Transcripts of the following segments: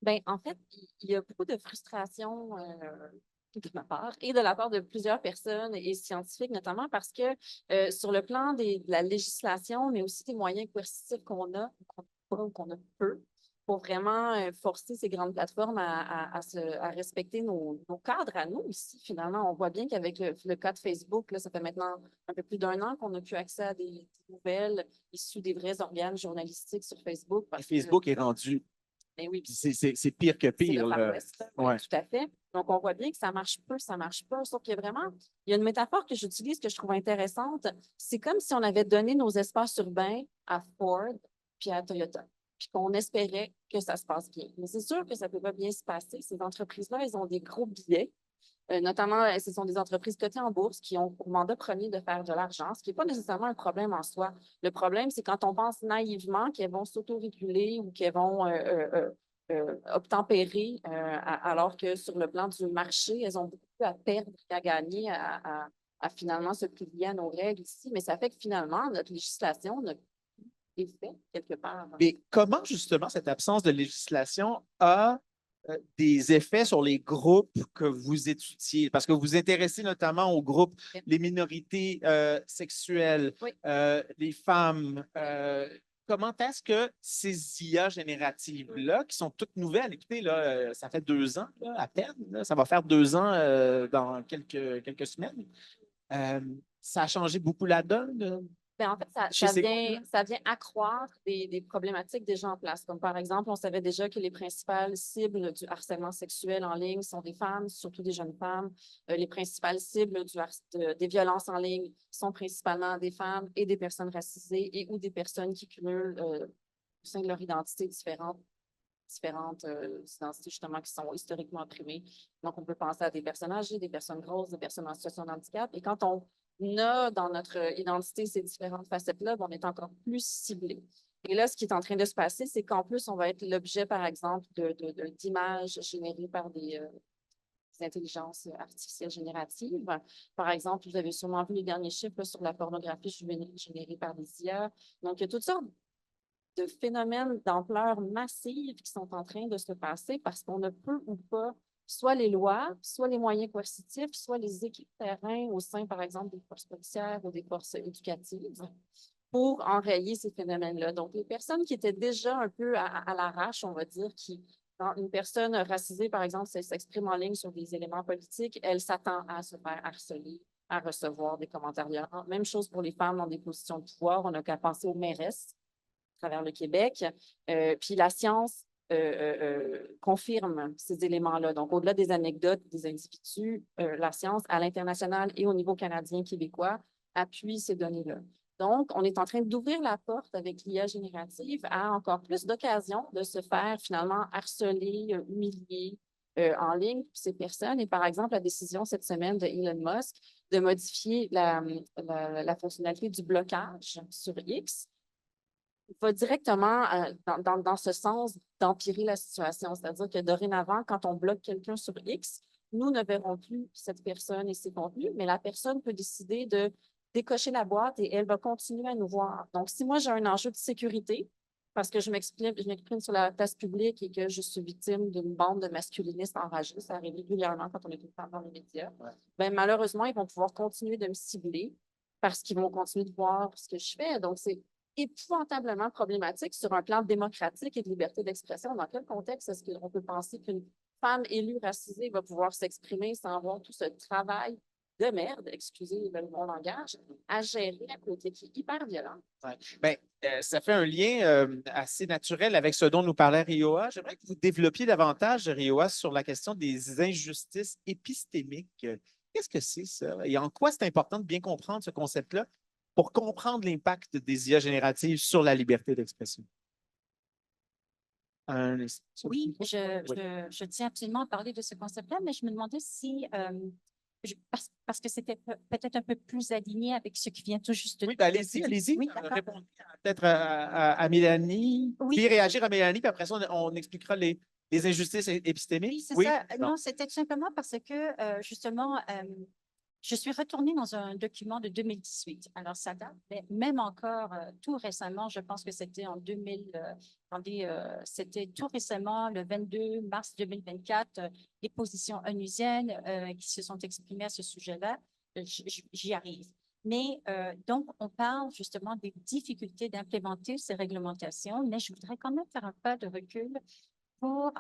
Ben, en fait, il y a beaucoup de frustration de ma part et de la part de plusieurs personnes et scientifiques, notamment parce que sur le plan de la législation, mais aussi des moyens coercitifs qu'on a peu, pour vraiment forcer ces grandes plateformes à respecter nos cadres à nous ici. Finalement, on voit bien qu'avec le cas de Facebook, là, ça fait maintenant un peu plus d'un an qu'on n'a plus accès à des nouvelles issues des vrais organes journalistiques sur Facebook Et parce que Facebook est rendu, ben oui, c'est pire que c'est le pire, Far là. West, là. Oui, Ouais. tout à fait. Donc, on voit bien que ça marche peu, ça marche pas. Sauf qu'il y a vraiment, il y a une métaphore que j'utilise que je trouve intéressante. C'est comme si on avait donné nos espaces urbains à Ford puis à Toyota, puis qu'on espérait que ça se passe bien. Mais c'est sûr que ça peut pas bien se passer. Ces entreprises-là, elles ont des gros billets. Notamment, ce sont des entreprises cotées en bourse qui ont pour mandat premier de faire de l'argent, ce qui n'est pas nécessairement un problème en soi. Le problème, c'est quand on pense naïvement qu'elles vont s'autoréguler ou qu'elles vont obtempérer, alors que sur le plan du marché, elles ont beaucoup à perdre qu'à gagner à finalement se plier à nos règles ici. Mais ça fait que finalement, notre législation n'a plus d'effet quelque part. Mais comment, justement, cette absence de législation a des effets sur les groupes que vous étudiez? Parce que vous vous intéressez notamment aux groupes, les minorités sexuelles, Oui. les femmes. Comment est-ce que ces IA génératives-là, qui sont toutes nouvelles, écoutez, là, ça fait 2 ans là, à peine, là, ça va faire 2 ans dans quelques semaines, ça a changé beaucoup la donne Ben, en fait, chez ces groupes? ça vient accroître des problématiques déjà en place. Comme par exemple, on savait déjà que les principales cibles du harcèlement sexuel en ligne sont des femmes, surtout des jeunes femmes. Les principales cibles des violences en ligne sont principalement des femmes et des personnes racisées et ou des personnes qui cumulent au sein de leur identité différentes identités justement qui sont historiquement opprimées. Donc, on peut penser à des personnes âgées, des personnes grosses, des personnes en situation de handicap. Et quand on a dans notre identité ces différentes facettes-là, on est encore plus ciblé. Et là, ce qui est en train de se passer, c'est qu'en plus, on va être l'objet, par exemple, d'images générées par des intelligences artificielles génératives. Par exemple, vous avez sûrement vu les derniers chiffres là, sur la pornographie générée par des IA. Donc, il y a toutes sortes de phénomènes d'ampleur massive qui sont en train de se passer parce qu'on ne peut ou pas soit les lois, soit les moyens coercitifs, soit les équipes terrain au sein, par exemple, des forces policières ou des forces éducatives pour enrayer ces phénomènes-là. Donc, les personnes qui étaient déjà un peu à l'arrache, on va dire, quand une personne racisée, par exemple, s'exprime en ligne sur des éléments politiques, elle s'attend à se faire harceler, à recevoir des commentaires violents. Même chose pour les femmes dans des positions de pouvoir. On n'a qu'à penser aux mairesses à travers le Québec. Puis la science confirme ces éléments-là. Donc, au-delà des anecdotes des individus, la science à l'international et au niveau canadien, québécois appuie ces données-là. Donc, on est en train d'ouvrir la porte avec l'IA générative à encore plus d'occasions de se faire finalement harceler, humilier en ligne pour ces personnes. Et par exemple, la décision cette semaine de Elon Musk de modifier la fonctionnalité du blocage sur X va directement dans ce sens d'empirer la situation. C'est-à-dire que dorénavant, quand on bloque quelqu'un sur X, nous ne verrons plus cette personne et ses contenus, mais la personne peut décider de décocher la boîte et elle va continuer à nous voir. Donc, si moi j'ai un enjeu de sécurité, parce que je m'exprime sur la place publique et que je suis victime d'une bande de masculinistes enragés, ça arrive régulièrement quand on est tout le temps dans les médias, ben, malheureusement, ils vont pouvoir continuer de me cibler parce qu'ils vont continuer de voir ce que je fais. Donc, c'est épouvantablement problématique sur un plan démocratique et de liberté d'expression. Dans quel contexte est-ce qu'on peut penser qu'une femme élue racisée va pouvoir s'exprimer sans avoir tout ce travail de merde, excusez le bon langage, à gérer à côté qui est hyper violent? Ouais. Ben, ça fait un lien assez naturel avec ce dont nous parlait Rioa. J'aimerais que vous développiez davantage, Rioa, sur la question des injustices épistémiques. Qu'est-ce que c'est ça? Et en quoi c'est important de bien comprendre ce concept-là pour comprendre l'impact des IA génératives sur la liberté d'expression? Oui, Oui. je tiens absolument à parler de ce concept-là, mais je me demandais si, parce que c'était peut-être un peu plus aligné avec ce qui vient tout juste de Oui, ben allez-y, allez-y. Oui, d'accord. Répondez peut-être à Mélanie, Oui. puis réagir à Mélanie, puis après ça, on expliquera les injustices épistémiques. Oui, c'est Oui. ça. Bon. Non, c'était tout simplement parce que, justement, Je suis retournée dans un document de 2018. Alors, ça date, mais même encore tout récemment, je pense que c'était en 2000, c'était tout récemment, le 22 mars 2024, les positions onusiennes qui se sont exprimées à ce sujet-là. J'y arrive. Mais donc, on parle justement des difficultés d'implémenter ces réglementations, mais je voudrais quand même faire un pas de recul pour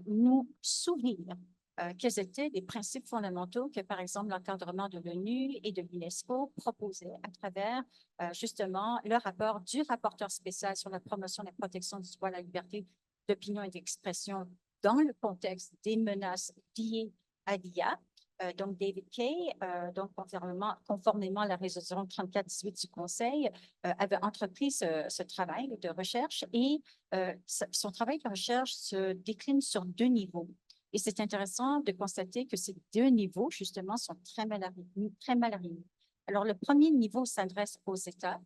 nous souvenir quels étaient les principes fondamentaux que, par exemple, l'encadrement de l'ONU et de l'UNESCO proposait à travers justement le rapport du rapporteur spécial sur la promotion et la protection du droit à la liberté d'opinion et d'expression dans le contexte des menaces liées à l'IA. Donc, David Kay, donc conformément à la résolution 34-18 du Conseil, avait entrepris ce travail de recherche et son travail de recherche se décline sur 2 niveaux. Et c'est intéressant de constater que ces 2 niveaux, justement, sont très mal alignés. Alors, le premier niveau s'adresse aux États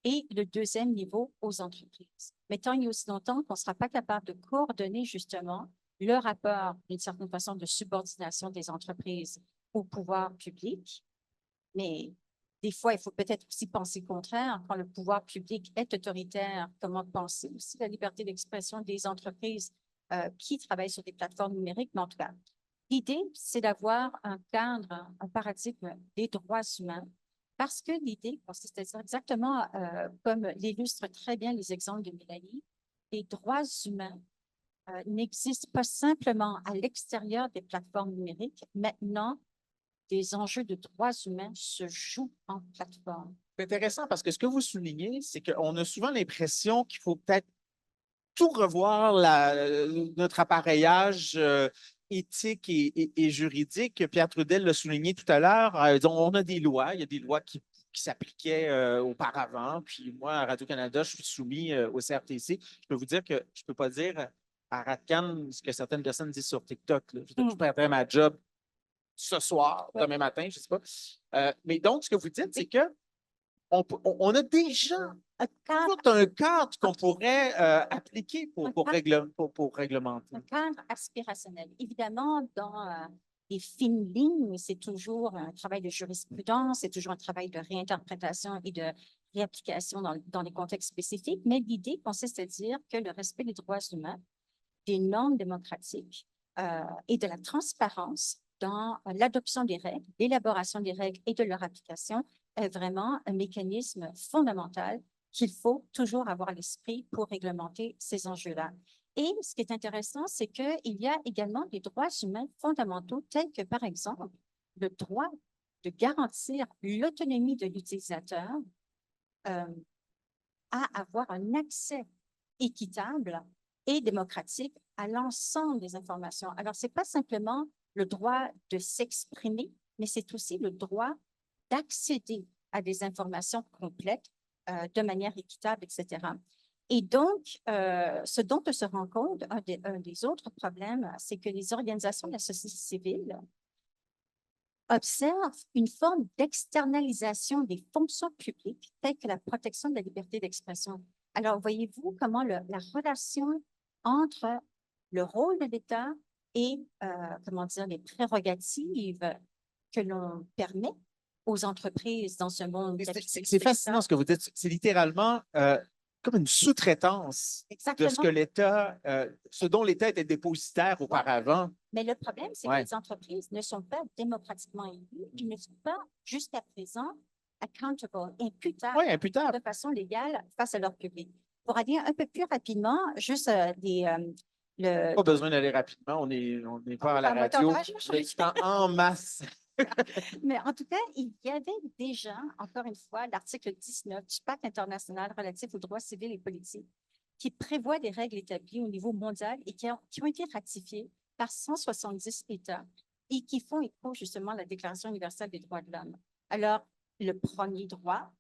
et le deuxième niveau aux entreprises. Mais tant et aussi longtemps qu'on ne sera pas capable de coordonner, justement, le rapport, d'une certaine façon, de subordination des entreprises au pouvoir public, mais des fois, il faut peut-être aussi penser le contraire. Quand le pouvoir public est autoritaire, comment penser aussi la liberté d'expression des entreprises qui travaillent sur des plateformes numériques? Mais en tout cas, l'idée, c'est d'avoir un cadre, un paradigme des droits humains, parce que l'idée consiste à dire exactement comme l'illustrent très bien les exemples de Mélanie, les droits humains n'existent pas simplement à l'extérieur des plateformes numériques. Maintenant, des enjeux de droits humains se jouent en plateforme. C'est intéressant parce que ce que vous soulignez, c'est qu'on a souvent l'impression qu'il faut peut-être tout revoir notre appareillage éthique et juridique. Pierre Trudel l'a souligné tout à l'heure. On a des lois, il y a des lois qui s'appliquaient auparavant. Puis moi, à Radio-Canada, je suis soumis au CRTC. Je peux vous dire que je ne peux pas dire à Radcan ce que certaines personnes disent sur TikTok. Là. Je perdrais ma job ce soir, demain matin, je ne sais pas. Mais donc, ce que vous dites, c'est que on a déjà tout un cadre qu'on pourrait appliquer pour réglementer. Un cadre aspirationnel. Évidemment, dans les fines lignes, c'est toujours un travail de jurisprudence, c'est toujours un travail de réinterprétation et de réapplication dans les contextes spécifiques, mais l'idée consiste à dire que le respect des droits humains, des normes démocratiques et de la transparence dans l'adoption des règles, l'élaboration des règles et de leur application est vraiment un mécanisme fondamental qu'il faut toujours avoir à l'esprit pour réglementer ces enjeux-là. Et ce qui est intéressant, c'est qu'il y a également des droits humains fondamentaux tels que, par exemple, le droit de garantir l'autonomie de l'utilisateur à avoir un accès équitable et démocratique à l'ensemble des informations. Alors, ce n'est pas simplement le droit de s'exprimer, mais c'est aussi le droit d'accéder à des informations complètes de manière équitable, etc. Et donc, ce dont on se rend compte, un des autres problèmes, c'est que les organisations de la société civile observent une forme d'externalisation des fonctions publiques telles que la protection de la liberté d'expression. Alors, voyez-vous comment la relation entre le rôle de l'État et, comment dire, les prérogatives que l'on permet aux entreprises dans ce monde. C'est fascinant ce que vous dites. C'est littéralement comme une sous-traitance de ce que l'État, ce dont l'État était dépositaire auparavant. Mais le problème, c'est que les entreprises ne sont pas démocratiquement élues, ils ne sont pas jusqu'à présent accountable, imputables de façon légale face à leur public. Pour aller un peu plus rapidement, juste Pas besoin d'aller rapidement, on n'est pas à la radio. En masse. Mais en tout cas, il y avait déjà, encore une fois, l'article 19 du Pacte international relatif aux droits civils et politiques qui prévoit des règles établies au niveau mondial et qui ont été ratifiées par 170 États et qui font écho justement à la Déclaration universelle des droits de l'homme. Alors, le premier droit,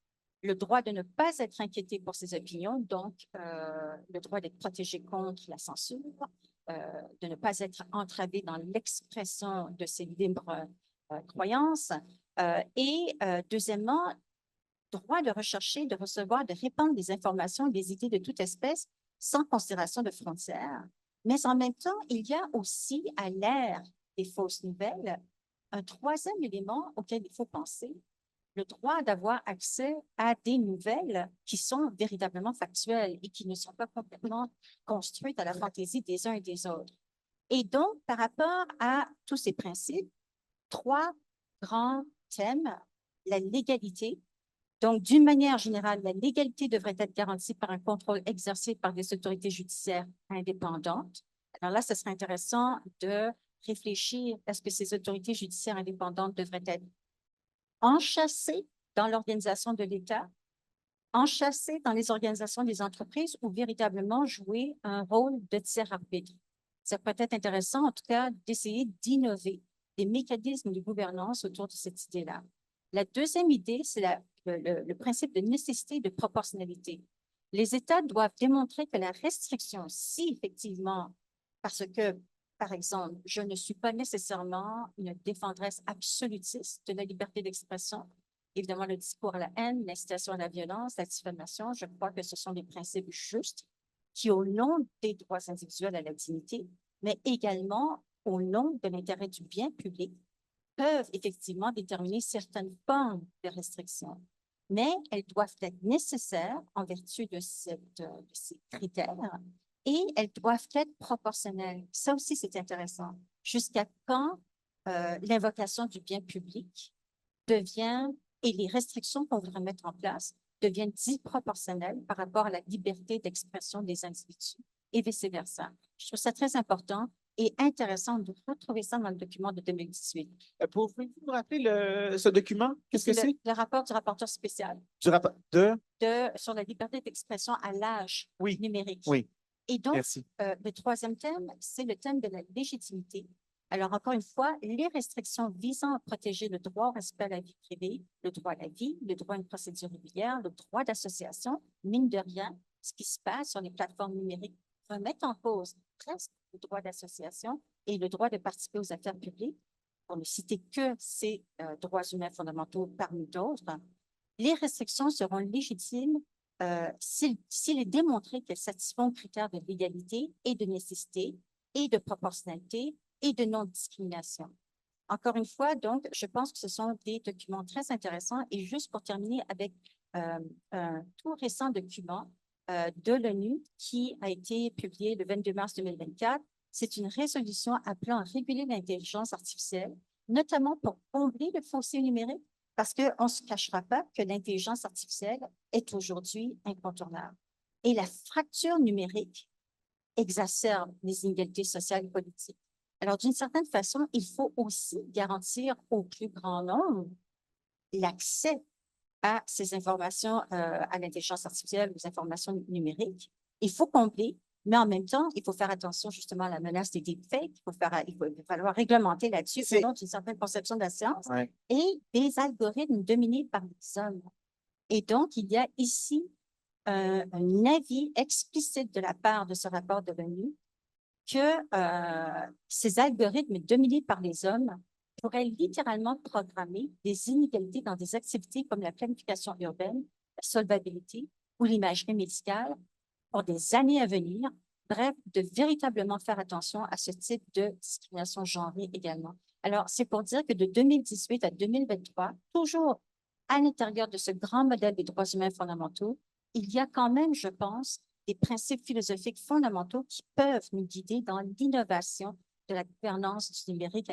le droit de ne pas être inquiété pour ses opinions, donc le droit d'être protégé contre la censure, de ne pas être entravé dans l'expression de ses libres croyances. Et deuxièmement, droit de rechercher, de recevoir, de répandre des informations et des idées de toute espèce sans considération de frontières. Mais en même temps, il y a aussi, à l'ère des fausses nouvelles, un troisième élément auquel il faut penser, le droit d'avoir accès à des nouvelles qui sont véritablement factuelles et qui ne sont pas complètement construites à la fantaisie des uns et des autres. Et donc, par rapport à tous ces principes, trois grands thèmes: la légalité. Donc, d'une manière générale, la légalité devrait être garantie par un contrôle exercé par des autorités judiciaires indépendantes. Alors là, ce serait intéressant de réfléchir, est-ce que ces autorités judiciaires indépendantes devraient être enchâssées dans l'organisation de l'État, enchâssées dans les organisations des entreprises ou véritablement jouer un rôle de tiers arbitre? Ça peut être intéressant, en tout cas, d'essayer d'innover des mécanismes de gouvernance autour de cette idée-là. La deuxième idée, c'est le principe de nécessité et de proportionnalité. Les États doivent démontrer que la restriction, si effectivement, parce que, par exemple, je ne suis pas nécessairement une défendresse absolutiste de la liberté d'expression, évidemment, le discours à la haine, l'incitation à la violence, la diffamation, je crois que ce sont des principes justes qui, au nom des droits individuels à la dignité, mais également au nom de l'intérêt du bien public, peuvent effectivement déterminer certaines formes de restrictions, mais elles doivent être nécessaires en vertu de ces critères et elles doivent être proportionnelles. Ça aussi, c'est intéressant. Jusqu'à quand l'invocation du bien public devient, et les restrictions qu'on voudrait mettre en place deviennent disproportionnelles par rapport à la liberté d'expression des individus et vice-versa. Je trouve ça très important et intéressant de retrouver ça dans le document de 2018. Pouvez-vous me rappeler ce document? Qu'est-ce que c'est? Le rapport du rapporteur spécial Du rapport de... sur la liberté d'expression à l'âge Oui, numérique. oui, Et donc, merci. le troisième thème, c'est le thème de la légitimité. Alors, encore une fois, les restrictions visant à protéger le droit au respect à la vie privée, le droit à la vie, le droit à une procédure régulière, le droit d'association, mine de rien, ce qui se passe sur les plateformes numériques remet en cause presque le droit d'association et le droit de participer aux affaires publiques, pour ne citer que ces droits humains fondamentaux parmi d'autres. Les restrictions seront légitimes s'il est démontré qu'elles satisfont aux critères de légalité et de nécessité et de proportionnalité et de non-discrimination. Encore une fois, donc, je pense que ce sont des documents très intéressants. Et juste pour terminer avec un tout récent document de l'ONU qui a été publié le 22 mars 2024. C'est une résolution appelant à réguler l'intelligence artificielle, notamment pour combler le fossé numérique, parce qu'on ne se cachera pas que l'intelligence artificielle est aujourd'hui incontournable. Et la fracture numérique exacerbe les inégalités sociales et politiques. Alors, d'une certaine façon, il faut aussi garantir au plus grand nombre l'accès à ces informations, à l'intelligence artificielle, aux informations numériques. Il faut combler, mais en même temps, il faut faire attention justement à la menace des deepfakes. Il va falloir réglementer là-dessus au nom d'une certaine conception de la science et des algorithmes dominés par les hommes. Et donc, il y a ici un avis explicite de la part de ce rapport de l'ONU que ces algorithmes dominés par les hommes pourraient littéralement programmer des inégalités dans des activités comme la planification urbaine, la solvabilité ou l'imagerie médicale pour des années à venir. Bref, de véritablement faire attention à ce type de discrimination genrée également. Alors, c'est pour dire que de 2018 à 2023, toujours à l'intérieur de ce grand modèle des droits humains fondamentaux, il y a quand même, je pense, des principes philosophiques fondamentaux qui peuvent nous guider dans l'innovation de la gouvernance du numérique à